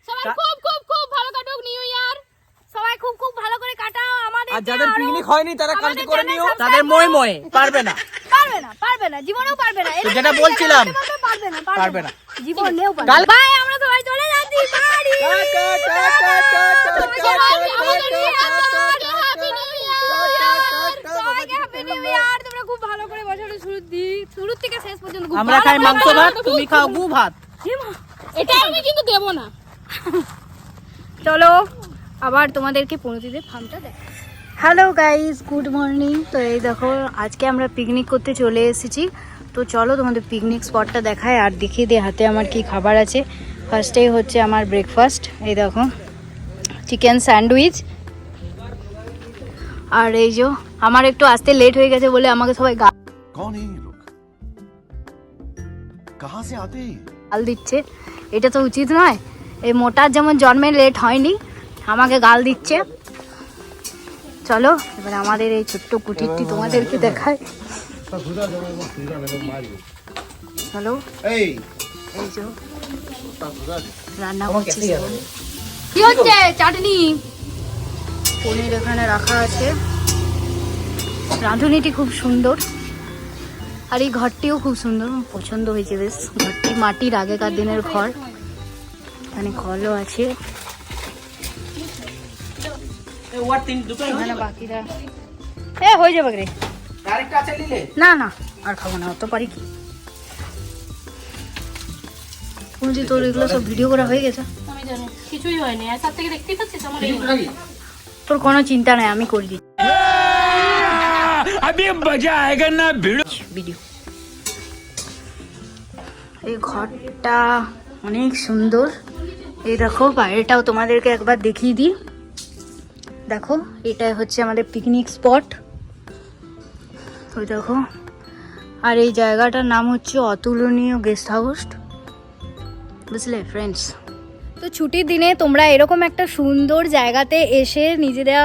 সবাই খুব খুব খুব ভালো কাটুক নিউ ইয়ার। সবাই খুব খুব ভালো করে কাটাও। আমাদের আর যাদের পিকনিক হয়নি তারা কালকে করে নিও। তাদের মই পারবে না, পারবে না, জীবনেও পারবে না। তো যেটা বলছিলাম পারবে না, জীবনেও পারবে না। ভাই আমরা সবাই চলে যাচ্ছি বাড়ি। তোমরা খুব ভালো করে বছরের শুরু থেকে শেষ পর্যন্ত আমরা খাই মাংস ভাত, তুমি খাও গু ভাত। এটা আমি কিন্তু দেব না। চলো আবার তোমাদেরকে পৌঁছতে ফার্মটা দেখ। Hello guys, good morning. তো এই দেখো আজকে আমরা পিকনিক করতে চলে এসেছি। তো চলো তোমাদের পিকনিক স্পটটা দেখায় আর দেখিয়ে দিই হাতে আমার কি খাবার আছে। ফার্স্টেই হচ্ছে আমার ব্রেকফাস্ট, এই দেখো চিকেন স্যান্ডউইচ। আর এই যে আমার একটু আসতে লেট হয়ে গেছে বলে আমাকে সবাই গাল দিচ্ছে। এটা তো উচিত নয়। এই মোটার যেমন জন্মে লেট হয়নি, আমাকে গাল দিচ্ছে। চলো এবার আমাদের এই ছোট্ট কুটিরটি তোমাদেরকে দেখায়। চলো এই যে রান্না করছি। কি হচ্ছে? চাটনি, পনির এখানে রাখা আছে। রাঁধুনিটি খুব সুন্দর আর এই ঘরটিও খুব সুন্দর, পছন্দ হয়েছে বেশ। ঘরটি মাটির আগেকার দিনের ঘর, এখানে কলও আছে। এখানে বাকিরা হয়ে যাবে রে। না না আর খাবো না, অত পারি কি। বুঝি তোর এগুলো সব ভিডিও করা হয়ে গেছে? আমি জানি কিছুই হয়নি, আর সব থেকে দেখতেই পাচ্ছিস আমার এই তোর কোনো চিন্তা নাই, আমি করে দিই ভিডিও। এই ঘরটা অনেক সুন্দর। এই দেখো বাইরেটাও তোমাদেরকে একবার দেখিয়ে দিই। দেখো এটাই হচ্ছে আমাদের পিকনিক স্পট। ওই দেখো, আর এই জায়গাটার নাম হচ্ছে অতুলনীয় গেস্ট হাউস, বুঝলে ফ্রেন্ডস। তো ছুটির দিনে তোমরা এরকম একটা সুন্দর জায়গাতে এসে নিজেরা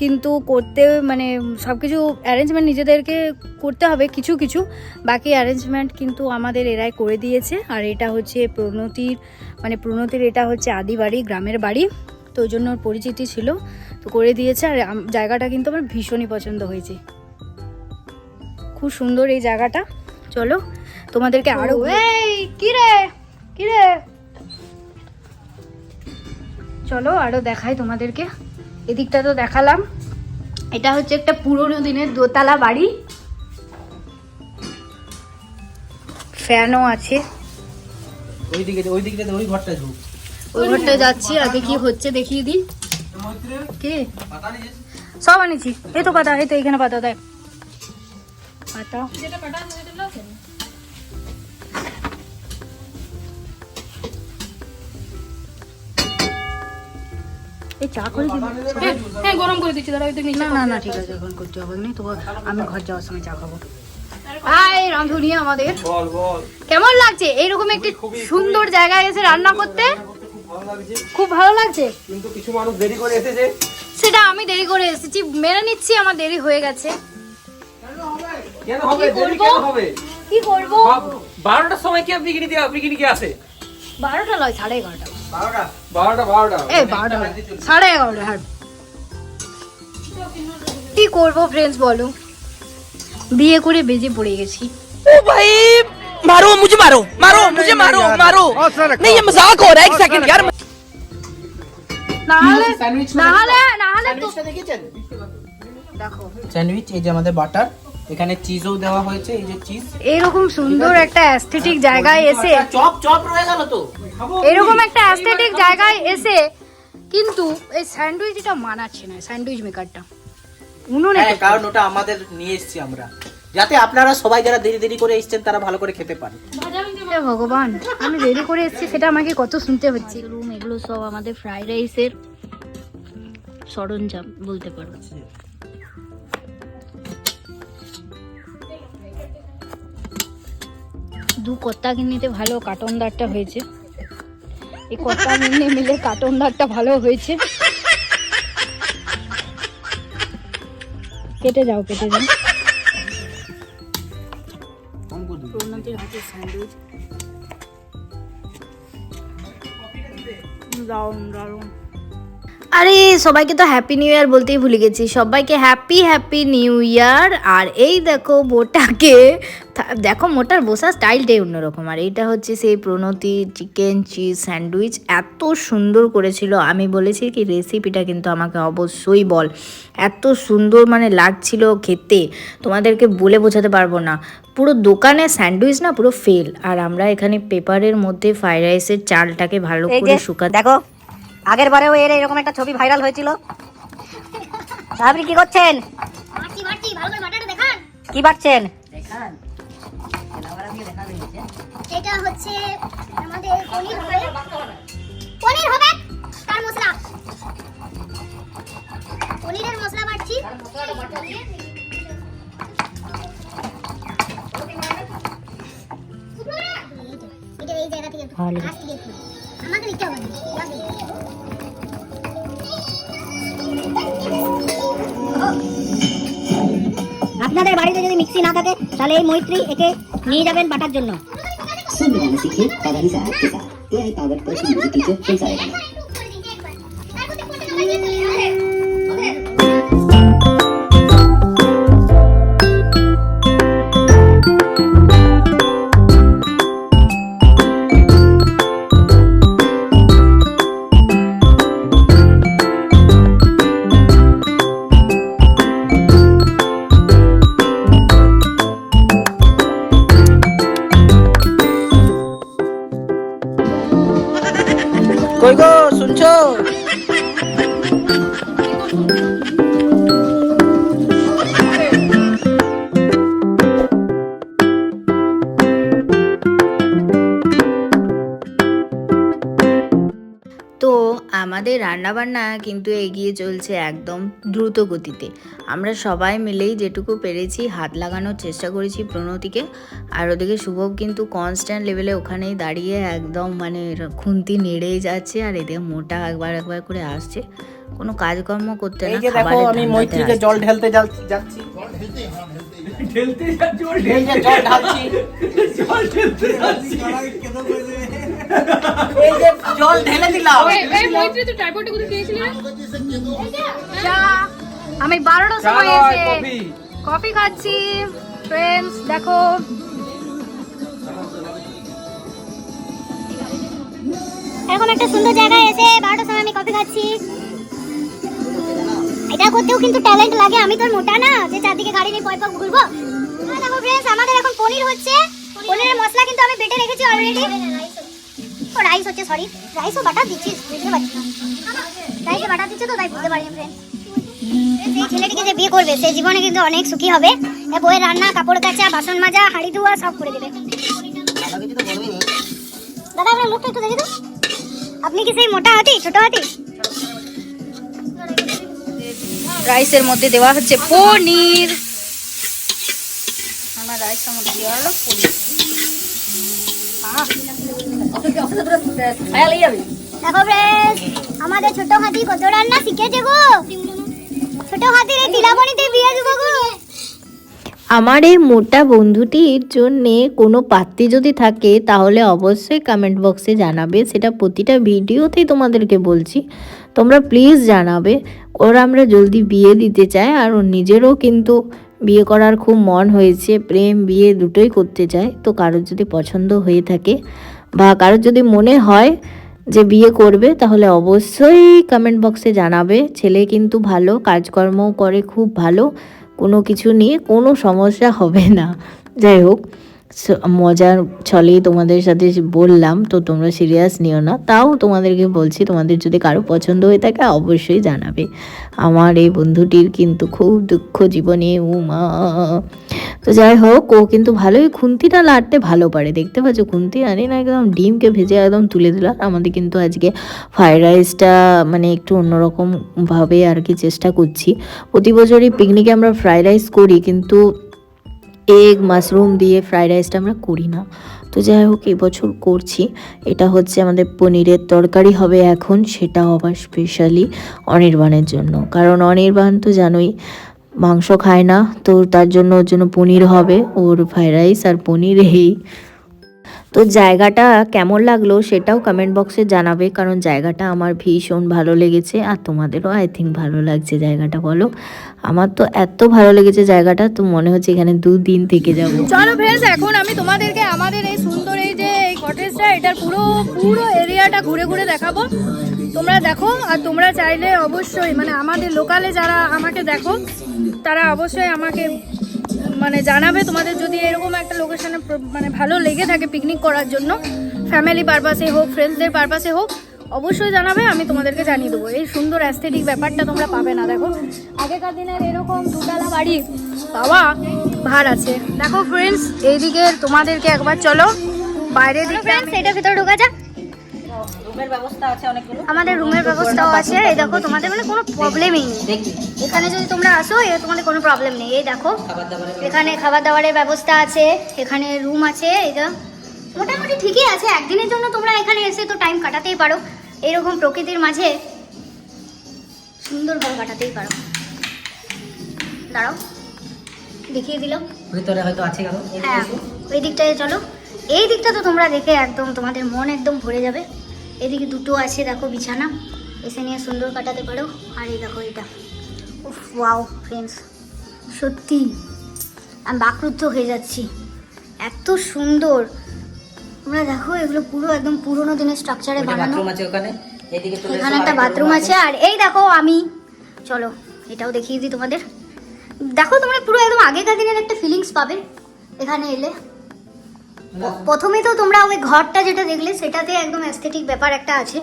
কিন্তু করতে, মানে সব কিছু অ্যারেঞ্জমেন্ট নিজেদেরকে করতে হবে। কিছু কিছু বাকি অ্যারেঞ্জমেন্ট কিন্তু আমাদের এরাই করে দিয়েছে। আর এটা হচ্ছে প্রণতির এটা হচ্ছে আদি বাড়ি, গ্রামের বাড়ি। তো ওই জন্য ওর পরিচিতি ছিল, তো করে দিয়েছে। আর জায়গাটা কিন্তু আমার ভীষণই পছন্দ হয়েছে, খুব সুন্দর এই জায়গাটা। চলো তোমাদেরকে আরো কিরে চলো আরো দেখাই তোমাদেরকে। এদিকটা তো দেখালাম। এটা হচ্ছে একটা পুরোনো দিনের দোতলা বাড়ি, ফ্যানও আছে। ওই ঘরটা ঢুক, ওই ঘরটা যাচ্ছি, আগে কি হচ্ছে দেখিয়ে দিই। কি সব আনিছি, এই তো পাতা, এই তো এখানে পাতা দেখ, পাতা যেটা কাটা আছে সেটা আছে। এই চা করে দিবি? হ্যাঁ গরম করে দিচ্ছি, দাঁড়াও একটু নিচে। না ঠিক আছে, এখন করতে হবে না। তো আমি ঘর যাওয়ার সময় চা খাবো। হাই রাঁধুনি আমাদের, কেমন লাগছে এইরকম একটি সুন্দর জায়গায় এসে রান্না করতে? খুব ভালো লাগছে, কিন্তু কিছু মানুষ দেরি করে এসেছে। সেটা আমি দেরি করে এসেছি, মেনে নিচ্ছি আমার দেরি হয়ে গেছে। কেন হবে দেরি, কেন হবে? কি করবো? 12টার সময় কি পিকনিকে আসে? 12টা নয়, 11:30। 12টা এই 12টা 11:30। হ্যাঁ কি করবো ফ্রেন্ডস বলো, বিয়ে করে বেজে পড়ে গেছি। ओ भाई मारो मुझे, मारो नहीं, ये मजाक हो रहा है। एक सेकंड यार। না হলে দেখো স্যান্ডউইচ, এই যে আমাদের বাটার, এখানে চিজও দেওয়া হয়েছে। এই যে চিজ, এরকম সুন্দর একটা অ্যাস্থেটিক জায়গায় এসে, চপ রয়ে গেল তো। এরকম একটা অ্যাস্থেটিক জায়গায় এসে কিন্তু এই স্যান্ডউইচটা মানাচ্ছে না, স্যান্ডউইচ মেকারটা উনুনে। কারণ ওটা আমাদের নিয়ে এসেছি আমরা, যাতে আপনারা সবাই যারা দেরি করে এসেছেন তারা ভালো করে খেতে পারে। হে ভগবান, আমি দেরি করে এসেছি সেটা আমাকে কত শুনতে হচ্ছে। রুম এগুলো সব আমাদের ফ্রাইড রাইসের সরঞ্জাম বলতে পারো। দু কত্তা কিনিতে ভালো কাটনদারটা হয়েছে, এই কত্তা কিনে মিলে কাটনদারটা ভালো হয়েছে। কেটে যাও প্রণতির হাতে স্যান্ডউইচ। দারুণ দারুণ। আরে সবাইকে তো হ্যাপি নিউ ইয়ার বলতেই ভুলে গেছি, সবাইকে হ্যাপি হ্যাপি নিউ ইয়ার। আর এই দেখো মোটাকে, দেখো মোটার বসার স্টাইলটাই অন্যরকম। আর এইটা হচ্ছে সেই প্রণতি চিকেন চিজ স্যান্ডউইচ, এত সুন্দর করেছিল। আমি বলেছি কি রেসিপিটা কিন্তু আমাকে অবশ্যই বল, এত সুন্দর মানে লাগছিল খেতে, তোমাদেরকে বলে বোঝাতে পারবো না। পুরো দোকানে স্যান্ডউইচ না পুরো ফেল। আর আমরা এখানে পেপারের মধ্যে ফ্রাইড রাইসের চালটাকে ভালো করে শুকাতে, দেখো আগের বারেও এর এরকম একটা ছবি ভাইরাল হয়েছিল। আপনি কি করছেন? কি বাটছেন? এটা হচ্ছে আমাদের পনির হবে, পনির হবে তার মশলা, পনিরের মশলা বাটছি। এটা এই জায়গা থেকে আমাকে নিতে হবে। আপনাদের বাড়িতে যদি মিক্সি না থাকে তাহলে এই মৈত্রী একে নিয়ে যাবেন বাটার জন্য। सुन बनाना सीखिए पावर हिसाब के साथ AI powered personal music teacher Prince आएगा। কই গো শুনছো? তো আমাদের রান্নাবান্না কিন্তু এগিয়ে চলছে একদম দ্রুত গতিতে। আমরা সবাই মিলেই যেটুকু পেরেছি হাত লাগানোর চেষ্টা করেছি প্রণতিকে। আর ওদিকে শুভব কিন্তু কনস্ট্যান্ট লেভেলে ওখানেই দাঁড়িয়ে একদম মানে খুন্তি নেড়েই যাচ্ছে। আর এদিকে মোটা একবার একবার করে আসছে, কোনো কাজকর্ম করতে না, এই যে দেখো খাবারের আমি ধান্দাতে মৈত্রীকে আসছে। জল ঢেলতে যাচ্ছি। ঢেলতে যাচ্ছি, ওর এই যে জল ঢালছি, জল ঢেলতে যাচ্ছি। এই যে জল ঢেলে দিলাম। এই মৈত্রী তুই ট্রাইপডটা কোথায় পেয়েছিলি রে? চা আমি 12টার চা সময় নয়, এসে কফি। কফি খাচ্ছি। ফ্রেন্ডস দেখো, এরকম একটা সুন্দর জায়গায় এসে 12টার সময় আমি কফি খাচ্ছি। এটা করতেও কিন্তু ট্যালেন্ট লাগে। আমি তো আর মোটা না যে চারদিকে গাড়ি নিয়ে পয়পা ঘুরবো। দেখো ফ্রেন্ডস, আমাদের এখন পনির হচ্ছে। পনিরের মশলা কিন্তু আমি বেটে রেখেছি অলরেডি। ও রাইস হচ্ছে, সরি রাইসও বাটা দিচ্ছিস, বুঝতে পারছি না। রাইসে বাটা দিচ্ছে তো তাই বুঝতে পারিনি ফ্রেন্ডস। এই ছেলেটিকে যে বিয়ে করবে সে জীবনে কিন্তু অনেক সুখী হবে। বউয়ের রান্না, কাপড় কাচা, বাসন মাজা, হাঁড়ি ধোয়া সব করে দেবে। দাদা আপনার মুখটা একটু দেখে তো, আপনি কি সেই মোটা হাতি ছোট হাতি? রাইসের মধ্যে দেওয়া হচ্ছে পনির। আমার রাইসের মধ্যে দেওয়া হলো পনির। দেখো ফ্রেন্ডস, আমাদের ছোট হাতি কত রান্না শিখেছে গো। ছোট হাতির এই তিলাবনিতে বিয়ে দেবো গো। আমার এই মোটা বন্ধুটির জন্যে কোনো পাত্রী যদি থাকে তাহলে অবশ্যই কমেন্ট বক্সে জানাবে। সেটা প্রতিটা ভিডিওতেই তোমাদেরকে বলছি, তোমরা প্লিজ জানাবে। ওর আমরা জলদি বিয়ে দিতে চাই। আর ওর নিজেরও কিন্তু বিয়ে করার খুব মন হয়েছে, প্রেম বিয়ে দুটোই করতে চায়। তো কারোর যদি পছন্দ হয়ে থাকে বা কারোর যদি মনে হয় যে বিয়ে করবে তাহলে অবশ্যই কমেন্ট বক্সে জানাবে। ছেলে কিন্তু ভালো, কাজকর্মও করে খুব ভালো, কোনো কিছু নিয়ে কোনো সমস্যা হবে না। যাই হোক, মজার ছলেই তোমাদের সাথে বললাম, তো তোমরা সিরিয়াস নিও না। তাও তোমাদেরকে বলছি, তোমাদের যদি কারো পছন্দ হয়ে থাকে অবশ্যই জানাবে। আমার এই বন্ধুটির কিন্তু খুব দুঃখ জীবনে, মা। তো যাই হোক, ও কিন্তু ভালোই খুন্তিটা লাড়তে ভালো পারে, দেখতে পাচ্ছ খুন্তি আনি না একদম ডিমকে ভেজে একদম তুলে দিলাম। আমাদের কিন্তু আজকে ফ্রাইড রাইসটা মানে একটু অন্যরকমভাবে আর কি চেষ্টা করছি। প্রতি বছরই পিকনিকে আমরা ফ্রাইড রাইস করি, কিন্তু এগ মাশরুম দিয়ে ফ্রাইড রাইসটা আমরা করি না। তো যাই হোক, এবছর করছি। এটা হচ্ছে আমাদের পনিরের তরকারি হবে এখন, সেটাও আবার স্পেশালি অনির্বাণের জন্য। কারণ অনির্বাণ তো জানোই মাংস খায় না, তো তার জন্য ওর জন্য পনির হবে। ওর ফ্রাইড রাইস আর পনির এই। তো জায়গাটা কেমন লাগলো সেটাও কমেন্ট বক্সে জানাবে, কারণ জায়গাটা আমার ভীষণ ভালো লেগেছে। আর তোমাদেরও আই থিঙ্ক ভালো লাগছে জায়গাটা, বলো? আমার তো এত ভালো লেগেছে জায়গাটা, তো মনে হচ্ছে এখানে 2 দিন থেকে যাব। চলো ফ্রেন্ডস, এখন আমি তোমাদেরকে আমাদের এই সুন্দর এই যে এই কটেজটা, এটার পুরো এরিয়াটা ঘুরে ঘুরে দেখাবো। তোমরা দেখো, আর তোমরা চাইলে অবশ্যই মানে আমাদের লোকালে যারা আমাকে দেখো তারা অবশ্যই আমাকে মানে জানাবে, তোমাদের যদি এরকম একটা লোকেশনে মানে ভালো লেগে থাকে পিকনিক করার জন্য, ফ্যামিলি পারপাসে হোক, ফ্রেন্ডসদের পারপাসে হোক, অবশ্যই জানাবে, আমি তোমাদেরকে জানিয়ে দেবো। এই সুন্দর অ্যাস্থেটিক ব্যাপারটা তোমরা পাবে না। দেখো আগেকার দিনের এরকম দুতলা বাড়ি পাওয়া ভার আছে। দেখো ফ্রেন্ডস, এইদিকে তোমাদেরকে একবার চলো বাইরে দিকে, ফ্রেন্ডস এটার ভিতরে ঢোকা যাক। রুমের ব্যবস্থা আছে অনেকগুলো। আমাদের রুমের ব্যবস্থাও আছে। এই দেখো তোমাদের মানে কোনো প্রবলেমই নেই এখানে, যদি তোমরা আসো তোমাদের কোনো প্রবলেম নেই। এই দেখো এখানে খাবার দাবারের ব্যবস্থা আছে, এখানে রুম আছে। এটা মোটামুটি ঠিকই আছে, একদিনের জন্য তোমরা এখানে এসে তো টাইম কাটাতেই পারো, এরকম প্রকৃতির মাঝে সুন্দরভাবে কাটাতেই পারো। দাঁড়াও দেখিয়ে দিলাম, ভিতরে হয়তো আছে গেল। হ্যাঁ ওই দিকটায় চলো। এই দিকটা তো তোমরা দেখে একদম তোমাদের মন একদম ভরে যাবে। এদিকে দুটো আছে দেখো বিছানা, এসে নিয়ে সুন্দর কাটাতে পারো। আর এই দেখো এটা, উফ ওয়াও ফ্রেন্ডস, সত্যি আমি বাকরুদ্ধ হয়ে যাচ্ছি, এত সুন্দর। তোমরা দেখো এগুলো পুরো একদম পুরোনো দিনের স্ট্রাকচারে বানানো। বাথরুম আছে ওখানে, এদিকে চলে এখানে একটা বাথরুম আছে। আর এই দেখো আমি, চলো এটাও দেখিয়ে দিই তোমাদের। দেখো তোমরা পুরো একদম আগেকার দিনের একটা ফিলিংস পাবে এখানে এলে। প্রথমে তো তোমরা ওই ঘরটা যেটা দেখলে সেটাতে একদম অ্যাস্থেটিক ব্যাপার একটা আছে।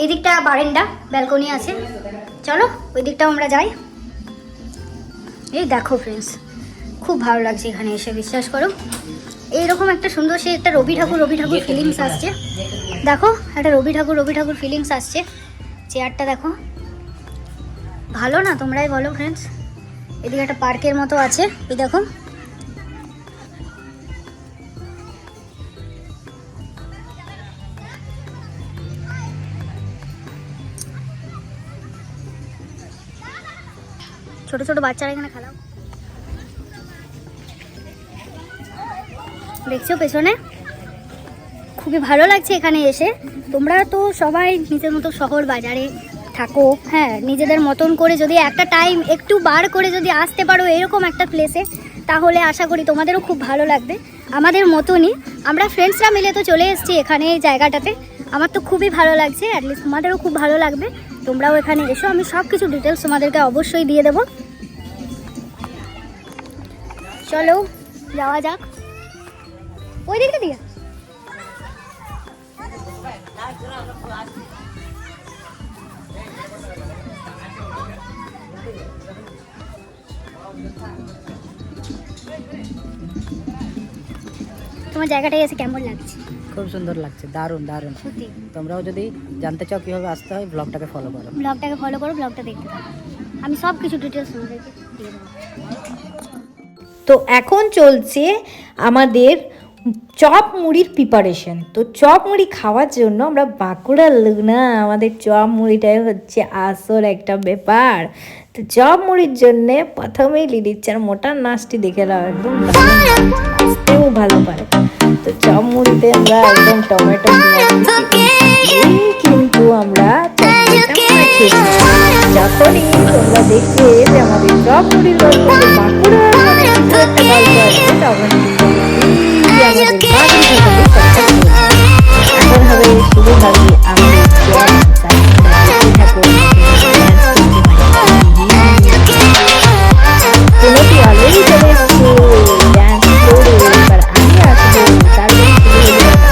এদিকটা বারান্দা, ব্যালকনি আছে। চলো ওই দিকটাও আমরা যাই। এই দেখো ফ্রেন্ডস, খুব ভালো লাগছে এখানে এসে, বিশ্বাস করো। এইরকম একটা সুন্দর সে একটা রবি ঠাকুর ফিলিংস আসছে। দেখো একটা রবি ঠাকুর ফিলিংস আসছে। চেয়ারটা দেখো, ভালো না? তোমরাই বলো ফ্রেন্ডস। এদিকে একটা পার্কের মতো আছে, এই দেখো। ছোট ছোট বাচ্চারা এখানে খেলাও, দেখছো পেছনে। খুবই ভালো লাগছে এখানে এসে। তোমরা তো সবাই নিজের মতো শহর বাজারে থাকো, হ্যাঁ, নিজেদের মতন করে যদি একটা টাইম একটু বার করে যদি আসতে পারো এরকম একটা প্লেসে, তাহলে আশা করি তোমাদেরও খুব ভালো লাগবে। আমাদের মতনই আমরা ফ্রেন্ডসরা মিলে তো চলে এসেছি এখানে এই জায়গাটাতে। আমার তো খুবই ভালো লাগছে, অ্যাটলিস্ট তোমাদেরও খুব ভালো লাগবে। তোমরাও এখানে এসো, আমি সব কিছু ডিটেলস তোমাদেরকে অবশ্যই দিয়ে দেবো। চলো যাওয়া যাক ওই দিকটা দিয়ে। তোমার জায়গাটায় এসে কেমন লাগছে? খুব সুন্দর লাগছে, দারুণ দারুণ। সত্যি তোমরাও যদি জানতে চাও কিভাবে আসতে হয়, ব্লগটাকে ফলো করো, ব্লগটা দেখতে থাকো। আমি সব কিছু ডিটেলস তোমাদেরকে দিয়ে দেবো। তো এখন চলছে আমাদের চপ মুড়ির প্রিপারেশন। তো চপ মুড়ি খাওয়ার জন্য আমরা বাঁকুড়ার লোক না, আমাদের চপ মুড়িটাই হচ্ছে আসল একটা ব্যাপার। তো চপ মুড়ির জন্যে প্রথমেই লিলিচার মোটা নাচটি দেখে নাও, একদম নাচতেও ভালো পারে। তো চপ মুড়িতে আমরা একদম টমেটো কিন্তু আমরা যখনই তোমরা দেখবে যে আমাদের চপ মুড়ির বাঁকুড়ার মানে কিছু একটা গল্প আছে, তখন এখন হবে শুরু হবে আমাদের কোনোটি অলরেডি চলে এসছে ড্যান্স ফ্লোরে। এবার আমি আসবো, তারপরে শুরু হয়ে যাবে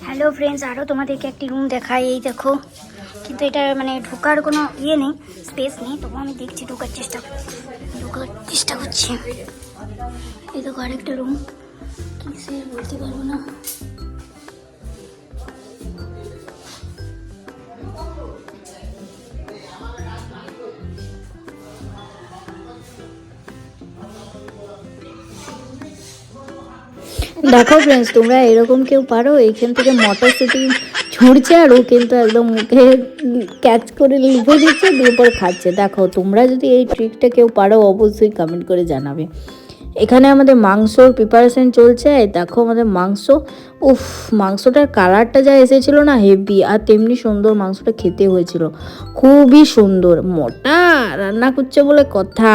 হ্যালো ফ্রেন্ডস, আরও তোমাদেরকে একটি রুম দেখাই। এই দেখো, কিন্তু এটা মানে ঢোকার কোনো ইয়ে নেই, স্পেস নেই, তবু আমি দেখছি, ঢোকার চেষ্টা করছি। এই দেখো আরেকটা রুম, কিসে বলতে পারবো না। দেখো ফ্রেন্ডস, তোমরা এরকম কেউ পারো? এইখান থেকে মটরশুঁটি ছুঁড়ছে আর ও কিন্তু একদম মুখে ক্যাচ করে লিখে দিচ্ছে, দিয়ে পরে খাচ্ছে। দেখো, তোমরা যদি এই ট্রিকটা কেউ পারো অবশ্যই কমেন্ট করে জানাবে। এখানে আমাদের মাংসর প্রিপারেশন চলছে। দেখো আমাদের মাংস, উফ, মাংসটার কালারটা যা এসেছিলো না, হেভি, আর তেমনি সুন্দর মাংসটা খেতে হয়েছিল, খুবই সুন্দর। মোটা রান্না করছে বলে কথা,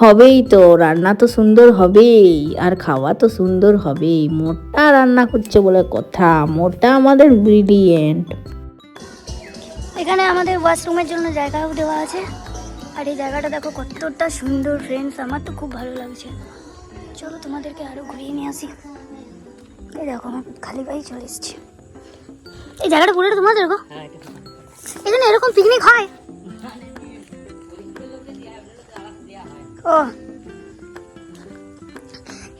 হবেই তো, রান্না তো সুন্দর হবেই, আর খাওয়া তো সুন্দর হবেই। মোটা রান্না করছে বলে কথা, মোটা আমাদের ব্রিলিয়েন্ট। এখানে আমাদের ওয়াশরুমের জন্য জায়গাও দেওয়া আছে, আর এই জায়গাটা দেখো কতটা সুন্দর ফ্রেন্ডস, আমার তো খুব ভালো লাগছে। চলো তোমাদেরকে আরও ঘুরিয়ে নিয়ে আসি। এই দেখো আমার খালি পায়ে চলে এসছি। এই জায়গাটা পুরোটা তোমাদের গো? এখানে এরকম পিকনিক হয়? ও,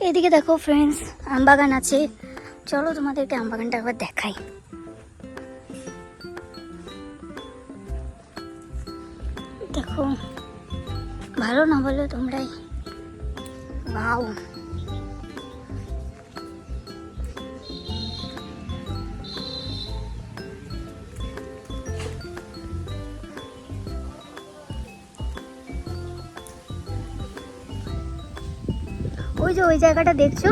এদিকে দেখো ফ্রেন্ডস, আমবাগান আছে। চলো তোমাদেরকে আমবাগানটা একবার দেখাই। দেখো, ভালো না বলো তোমরাই। ওয়াও, ওই যে ওই জায়গাটা দেখছো,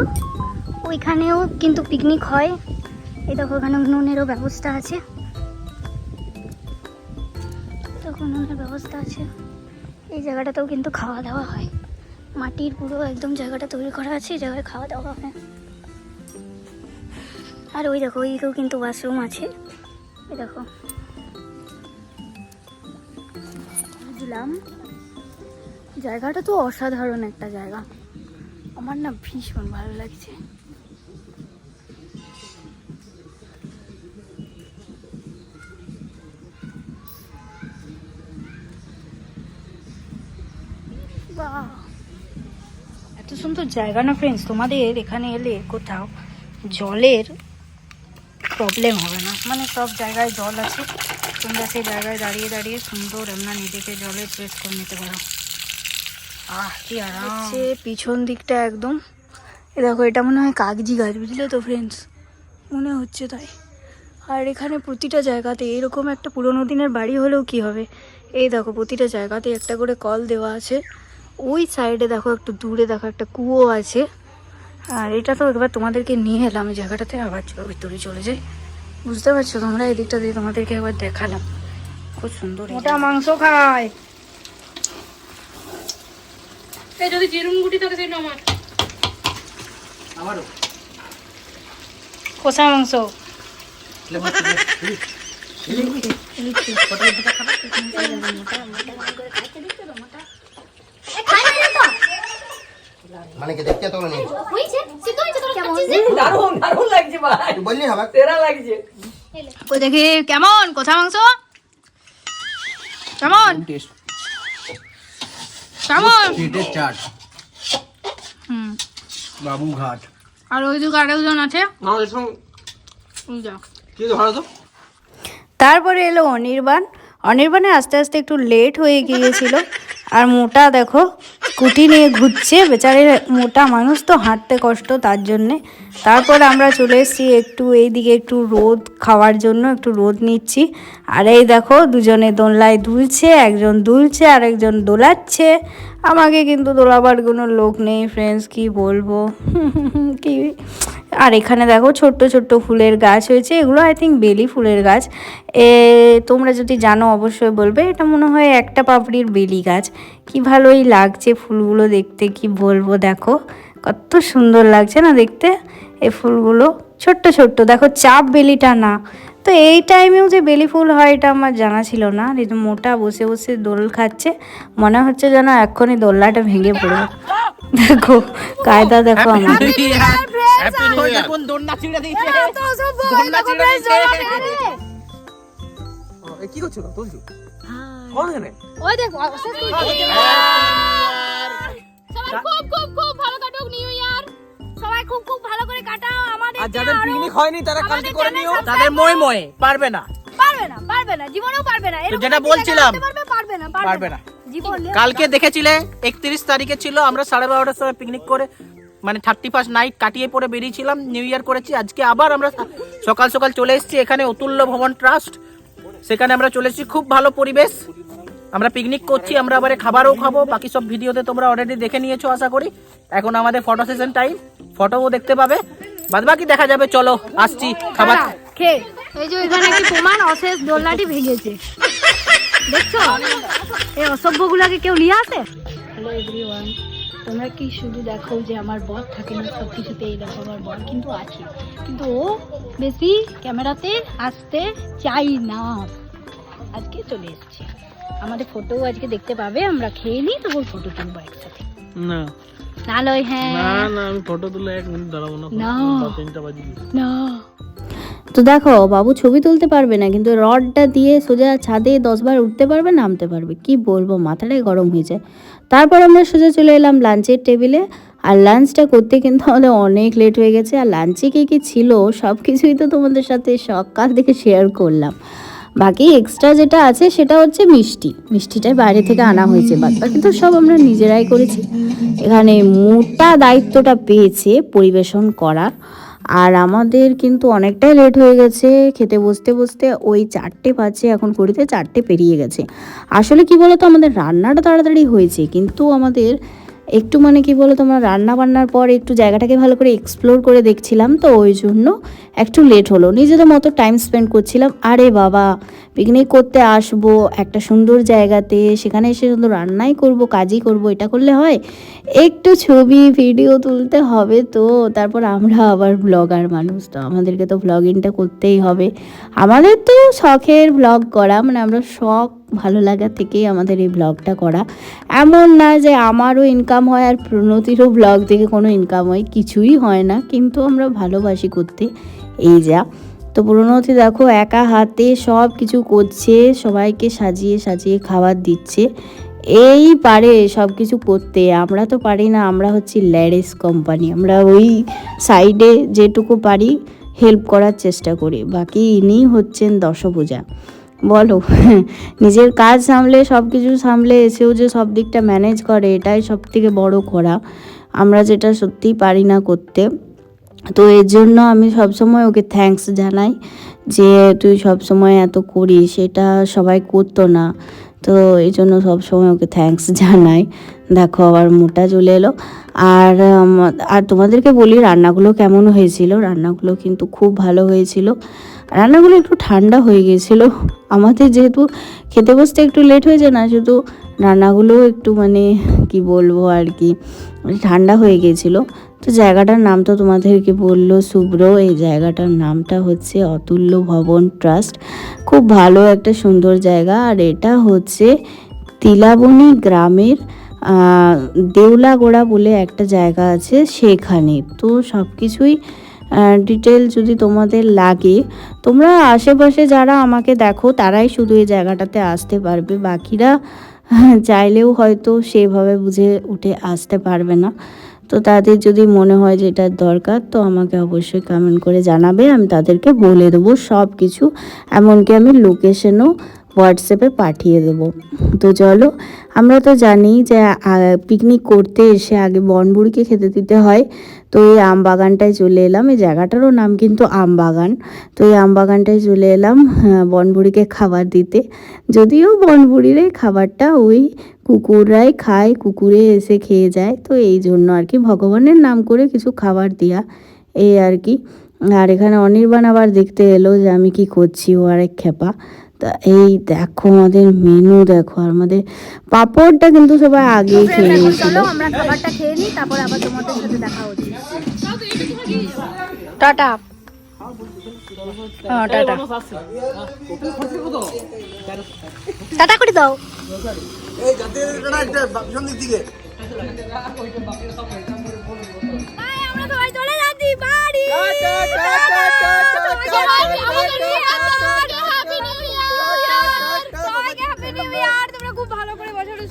ওইখানেও কিন্তু পিকনিক হয়। এই দেখো ওখানে নুনেরও ব্যবস্থা আছে, দেখো নুনের ব্যবস্থা আছে। এই জায়গাটাতেও কিন্তু খাওয়া দাওয়া হয়, মাটির পুরো একদম জায়গাটা তৈরি করা আছে, এই জায়গায় খাওয়া দাওয়া হয়। আর ওই দেখো ওইদিকেও কিন্তু ওয়াশরুম আছে। এই দেখো, বুঝলাম, জায়গাটা তো অসাধারণ একটা জায়গা, আমার না ভীষণ ভালো লাগছে। এত সুন্দর জায়গা না ফ্রেন্ডস, তোমাদের এখানে এলে কোথাও জলের প্রবলেম হবে না, মানে সব জায়গায় জল আছে, তোমরা সেই জায়গায় দাঁড়িয়ে দাঁড়িয়ে সুন্দর এমন নিজেকে জলে ফ্রেশ করে নিতে পারো। কি আরাম। হচ্ছে পিছন দিকটা একদম, এ দেখো, এটা মনে হয় কাগজি গাছ, বুঝলে তো ফ্রেন্ডস, মনে হচ্ছে তাই। আর এখানে প্রতিটা জায়গাতে এরকম একটা পুরোনো দিনের বাড়ি হলেও কি হবে, এই দেখো প্রতিটা জায়গাতে একটা করে কল দেওয়া আছে। ওই সাইডে দেখো একটু দূরে দেখো একটা কুয়ো আছে। আর এটা তো একবার তোমাদেরকে নিয়ে এলাম এই জায়গাটাতে, আবার ভিতরে চলে যাই, বুঝতে পারছো তোমরা, এই দিকটা দিয়ে তোমাদেরকে একবার দেখালাম, খুব সুন্দর। মোটা মাংস খায়, যদি জিরুম গুটি থাকে সেটা আমার। আমারও কষা মাংস, মানে কি দেখতে তো নেই, দারুণ দারুণ লাগছে ভাই, তুই বললি হবে তেরা লাগছে। ওই দেখি কেমন কষা মাংস, কেমন কেমন। পেটের চাট, বাবুঘাট। আর ওই দিকে আরেকজন আছে, না এসব ওই যা। কি ধরো তো। তারপরে এলো অনির্বাণ। অনির্বাণে আস্তে আস্তে একটু লেট হয়ে গিয়েছিল, আর মোটা দেখো স্কুটি নিয়ে ঘুরছে, বেচারে মোটা মানুষ তো, হাঁটতে কষ্ট, তার জন্যে। তারপর আমরা চলে এসেছি একটু এইদিকে, একটু রোদ খাওয়ার জন্য, একটু রোদ নিচ্ছি। আর এই দেখো দুজনে দোলনায় দুলছে, একজন দুলছে আর একজন দোলাচ্ছে। আমাকে কিন্তু দোলাবার কোনো লোক নেই ফ্রেন্ডস, কি বলবো কি। আর এখানে দেখো ছোট্ট ছোট্ট ফুলের গাছ হয়েছে, এগুলো আই থিঙ্ক বেলি ফুলের গাছ। তোমরা যদি জানো অবশ্যই বলবে, এটা মনে হয় একটা পাপড়ির বেলি গাছ। কি ভালোই লাগছে ফুলগুলো দেখতে, কি বলবো, দেখো কত সুন্দর লাগছে না দেখতে এই ফুলগুলো, ছোট্ট ছোট্ট, দেখো চাপ বেলিটা না। তো এই টাইমেও যে বেলি ফুল হয় এটা আমার জানা ছিল না। এই যে মোটা বসে বসে দোল খাচ্ছে, মনে হচ্ছে যেন এক্ষুনি দোলনাটা ভেঙে পড়বে। দেখো কায়দা দেখো আমার। দেখুন দোলনা ছিঁড়ে দিয়েছে, দোলনা ছিঁড়ে দিয়েছে। কি করছো তুলছো কোন এখানে? ওই দেখ সবাই খুব খুব খুব ভালো কাটুক নিউ ইয়ার, সবাই খুব খুব ভালো করে কাটাও। আমাদের আর যাদের পিকনিক হয়নি তারা কালকে করে নিও। তাদের মই মই পারবে না, পারবে না জীবনেও পারবে না। যেটা বলছিলাম পারবে না জীবনে। কালকে দেখেছিলে 31 তারিখে ছিল, আমরা 12:30টার সময় পিকনিক করে মানে 31 নাইট কাটিয়ে পরে বেরিয়েছিলাম, নিউ ইয়ার করেছি। আজকে আবার আমরা সকাল সকাল চলে এসেছি এখানে অতুল্য ভবন ট্রাস্ট, সেখানে আমরা চলে এসেছি। খুব ভালো পরিবেশ, আমরা পিকনিক করছি, আমরা আবার খাবারও খাবো। বাকি সব ভিডিওতে তোমরা অলরেডি দেখে নিয়েছো আশা করি। এখন আমাদের ফটো সেশন টাইম, ফটোও দেখতে পাবে, বাদ বাকি দেখা যাবে। চলো আসছি খাবার খেয়ে। এই যে এখানে একটি প্রমাণ, অশেষ দোলনাটি ভেঙেছে, দেখছো? এই অসভ্যগুলাকে কেউ নিয়ে আসে। হ্যালো এভরিওয়ান, তোমরা কি শুধু দেখো যে আমার বর থাকে না সব কিছুতে, এই দেখো আমার বর কিন্তু আছে, কিন্তু ও বেশি ক্যামেরাতে আসতে চাই না। আজকে চলে এসেছি, আমাদের ফটো আজকে দেখতে পাবে। আমরা খেয়ে নিই, তখন ফটো তুলবো একসাথে। না না লয়, হ্যাঁ না আমি ফটো তুলে 1 মিনিট দাঁড়াবো না, না 3টা বাজে। না। তো দেখো বাবু ছবি তুলতে পারবে না, কিন্তু রডটা দিয়ে সোজা ছাদে 10 বার উঠতে পারবে, নামতে পারবে। কি বলবো, মাথাটাই গরম হয়ে যায়। তারপর আমরা সোজা চলে এলাম লাঞ্চের টেবিলে। আর লাঞ্চটা করতে কিন্তু আমাদের অনেক লেট হয়ে গেছে। আর লাঞ্চে কী কী ছিল সব কিছুই তো তোমাদের সাথে সকাল থেকে শেয়ার করলাম। বাকি এক্সট্রা যেটা আছে সেটা হচ্ছে মিষ্টিটাই বাইরে থেকে আনা হয়েছে, বাদ বাকি তো সব আমরা নিজেরাই করেছি। এখানে মোটা দায়িত্বটা পেয়েছে পরিবেশন করার। আর আমাদের কিন্তু অনেকটাই লেট হয়ে গেছে খেতে বসতে বসতে, ওই 4টে বাজে, এখন ঘড়িতে 4টে পেরিয়ে গেছে। আসলে কি বলতো, আমাদের রান্নাটা তাড়াতাড়ি হয়েছে, কিন্তু আমাদের একটু মানে কি বলতো, আমরা রান্না বান্নার পর একটু জায়গাটাকে ভালো করে এক্সপ্লোর করে দেখছিলাম, তো ওই জন্য একটু লেট হলো। নিজেদের মতো টাইম স্পেন্ড করছিলাম। আরে বাবা, পিকনিক করতে আসবো একটা সুন্দর জায়গাতে, সেখানে এসে শুধু রান্নাই করব, কাজই করব, এটা করলে হয়? একটু ছবি ভিডিও তুলতে হবে তো। তারপর আমরা আবার ব্লগার মানুষ, তো আমাদেরকে তো ব্লগিংটা করতেই হবে। আমাদের তো শখের ব্লগ করা, মানে আমরা শখ ভালো লাগা থেকেই আমাদের এই ব্লগটা করা। এমন না যে আমারও ইনকাম হয় আর প্রণতিরও ব্লগ থেকে কোনো ইনকাম হয়, কিছুই হয় না, কিন্তু আমরা ভালোবাসি করতে, এই যা। তো প্রণতি দেখো একা হাতে সব কিছু করছে, সবাইকে সাজিয়ে সাজিয়ে খাবার দিচ্ছে। এই পারে সব কিছু করতে, আমরা তো পারি না। আমরা হচ্ছি ল্যাডিস কোম্পানি, আমরা ওই সাইডে যেটুকু পারি হেল্প করার চেষ্টা করি। বাকি ইনি হচ্ছেন দশভুজা। বলো, নিজের কাজ সামলে সব কিছু সামলে এসেও যে সব দিকটা ম্যানেজ করে, এটাই সব থেকে বড় করা, আমরা যেটা সত্যিই পারি না করতে। তো এর জন্য আমি সবসময় ওকে থ্যাঙ্কস জানাই যে তুই সবসময় এত করিস, এটা সবাই করতো না। তো এই জন্য সবসময় ওকে থ্যাঙ্কস জানাই। দেখো আবার মোটা চলে এলো। আর তোমাদেরকে বলি রান্নাগুলো কেমন হয়েছিল। রান্নাগুলো কিন্তু খুব ভালো হয়েছিল। রান্নাগুলো একটু ঠান্ডা হয়ে গিয়েছিলো আমাদের, যেহেতু খেতে বসতে একটু লেট হয়েছে না, শুধু রান্নাগুলো একটু মানে কি বলবো আর কি, ঠান্ডা হয়ে গিয়েছিলো। তো জায়গাটার নাম তো তোমাদেরকে বললো শুভ্র, এই জায়গাটার নামটা হচ্ছে অতুল্য ভবন ট্রাস্ট। খুব ভালো একটা সুন্দর জায়গা। আর এটা হচ্ছে তিলাবনী গ্রামের দেউলাগোড়া বলে একটা জায়গা আছে সেখানে। তো সব কিছুই ডিটেল যদি তোমাদের লাগে, তোমরা আশেপাশে যারা আমাকে দেখো তারাই শুধু এই জায়গাটাতে আসতে পারবে, বাকিরা চাইলেও হয়তো সেভাবে বুঝে উঠে আসতে পারবে না। তো তাদের যদি মনে হয় যে এটার দরকার, তো আমাকে অবশ্যই কমেন্ট করে জানাবে, আমি তাদেরকে বলে দেবো সব কিছু, এমনকি আমি লোকেশনও হোয়াটসঅ্যাপে পাঠিয়ে দেবো। তো চলো, আমরা তো জানি যে পিকনিক করতে এসে আগে বনবুড়িকে খেতে দিতে হয়। তো এই আম বাগানটায় চলে এলাম, এই জায়গাটারও নাম কিন্তু আম বাগান। তো এই আম বাগানটায় চলে এলাম বনবুড়িকে খাবার দিতে। যদিও বনবুড়ির এই খাবারটা ওই কুকুররাই খায়, কুকুরে এসে খেয়ে যায়, তো এই জন্য আর কি ভগবানের নাম করে কিছু খাবার দেওয়া, এই আর কি। আর এখানে অনির্বাণ আবার দেখতে এলো যে আমি কি করছি, ও আরেক খেপা। তা এই দেখো আমাদের মেনু দেখো, আর আমাদের পাঁপড়টা কিন্তু সবাই আগেই খেয়ে নিয়েছিল। আমরা খাবারটা খেয়ে নিই, তারপর আবার তোমাদের সাথে দেখা হচ্ছে। টাটা। টাটা টাটা করে দাও। এই যাতে এটা পিছন দিকে বাই, আমরা সবাই চলে যাচ্ছি বাড়ি। সবাইকে হ্যাপি নিউ ইয়ার। তোমরা খুব ভালো করে বছরের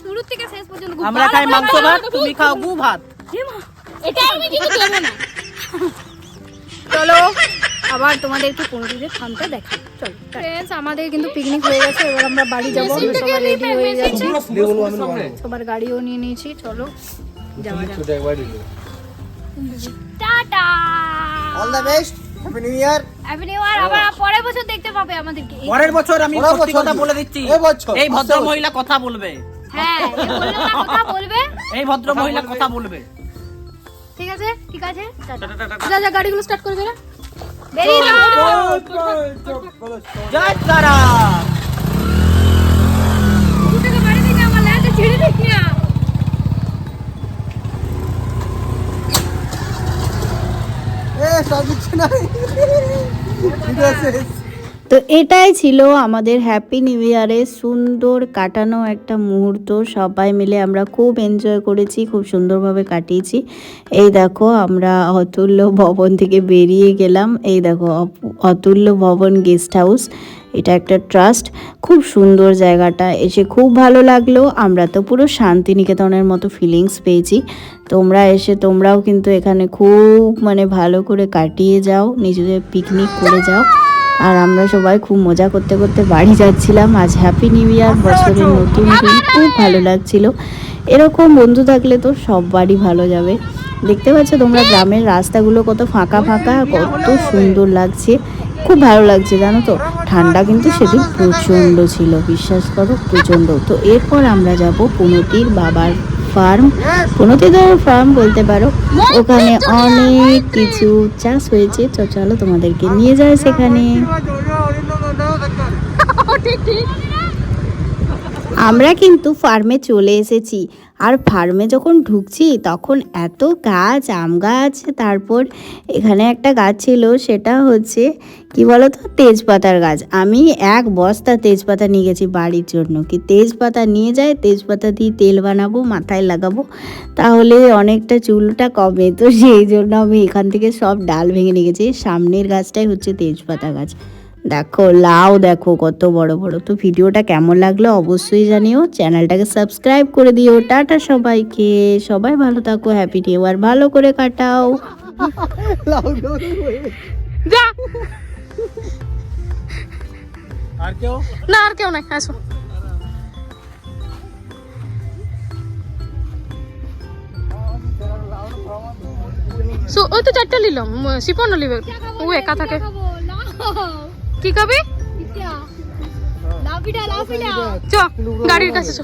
শুরু থেকে শেষ পর্যন্ত খুব আমরা ভালো খাই করে মাংস ভাত, তুমি খাও গু ভাত। এটা আমি কিছু দেবো না। চলো আবার তোমাদেরকে পনেরোদের থামটা দেখাই। চলো ফ্রেন্ডস, আমাদের কিন্তু পিকনিক হয়ে গেছে, এবার আমরা বাড়ি যাবো। সবাই রেডি হয়ে যাচ্ছি, সবার গাড়িও নিয়ে নিয়েছি। চলো যাওয়া যাক। Tata, all the best, happy new year. Happy new year. আবার পরের বছর দেখতে পাবে আমাদেরকে। পরের বছর আমি পরের সত্যি বছর কথা কি? বলে দিচ্ছি, এই বছর, এই ভদ্র অবশ্যই। মহিলা কথা বলবে, হ্যাঁ, এ বললো না কথা বলবে। এই ভদ্র মহিলা কথা বলবে। ঠিক আছে, ঠিক আছে। টাটা। যা যা, গাড়িগুলো স্টার্ট করে ফেলে। বেরিয়ে যাও। জয় তারা। দুটোকে বাড়ি থেকে আমার ল্যান্ডে ছেড়ে দিস না। সব কিছু নাই। ঠিক আছে। তো এটাই ছিল আমাদের হ্যাপি নিউ ইয়ারে সুন্দর কাটানো একটা মুহূর্ত। সবাই মিলে আমরা খুব এনজয় করেছি, খুব সুন্দরভাবে কাটিয়েছি। এই দেখো আমরা অতুল্য ভবন থেকে বেরিয়ে গেলাম। এই দেখো অতুল্য ভবন গেস্ট হাউস, এটা একটা ট্রাস্ট। খুব সুন্দর জায়গাটা, এসে খুব ভালো লাগলো। আমরা তো পুরো শান্তিনিকেতনের মতো ফিলিংস পেয়েছি। তোমরা এসে তোমরাও কিন্তু এখানে খুব ভালো করে কাটিয়ে যাও, নিজেদের পিকনিক করে যাও। আর আমরা সবাই খুব মজা করতে করতে বাড়ি যাচ্ছিলাম। আজ হ্যাপি নিউ ইয়ার, বছরের নতুন দিন, খুব ভালো লাগছিল। এরকম বন্ধু থাকলে তো সব বাড়ি ভালো যাবে। দেখতে পাচ্ছ তোমরা গ্রামের রাস্তাগুলো কত ফাঁকা ফাঁকা, কত সুন্দর লাগছে, খুব ভালো লাগছে জানো তো। ঠান্ডা কিন্তু সেদিন প্রচণ্ড ছিল, বিশ্বাস করো প্রচণ্ড। তো এরপর আমরা যাব পুনতির বাবার ফার্ম, পুনতিদার ফার্ম বলতে পারো। ওখানে অনেক কিছু চাষ হয়েছে, তো চলো তোমাদেরকে নিয়ে যায় সেখানে। আমরা কিন্তু ফার্মে চলে এসেছি। আর ফার্মে যখন ঢুকছি তখন এত গাছ, আম গাছ, তারপর এখানে একটা গাছ ছিল, সেটা হচ্ছে কি বলতো, তেজপাতার গাছ। আমি এক বস্তা তেজপাতা নিয়ে গেছি বাড়ির জন্য। কি তেজপাতা নিয়ে যাই, তেজপাতা দিয়ে তেল বানাবো, মাথায় লাগাবো, তাহলে অনেকটা চুলটা কমে। তো সেই জন্য আমি এখান থেকে সব ডাল ভেঙে নিয়ে গেছি। সামনের গাছটাই হচ্ছে তেজপাতা গাছ। দেখো লাউ, দেখো কত বড় বড়। তো ভিডিওটা কেমন লাগলো অবশ্যই জানিও, চ্যানেলটাকে সাবস্ক্রাইব করে দিও। টাটা সবাইকে, সবাই ভালো থাকো, হ্যাপি নিউ ইয়ার ভালো করে কাটাও। যা। আর কেউ না, আর কেউ নাই, আসো। ওই তো চারটা নিলাম, শিপন লিবে, ও একা থাকে। কি খাবি? চ গাড়ির কাছে চ।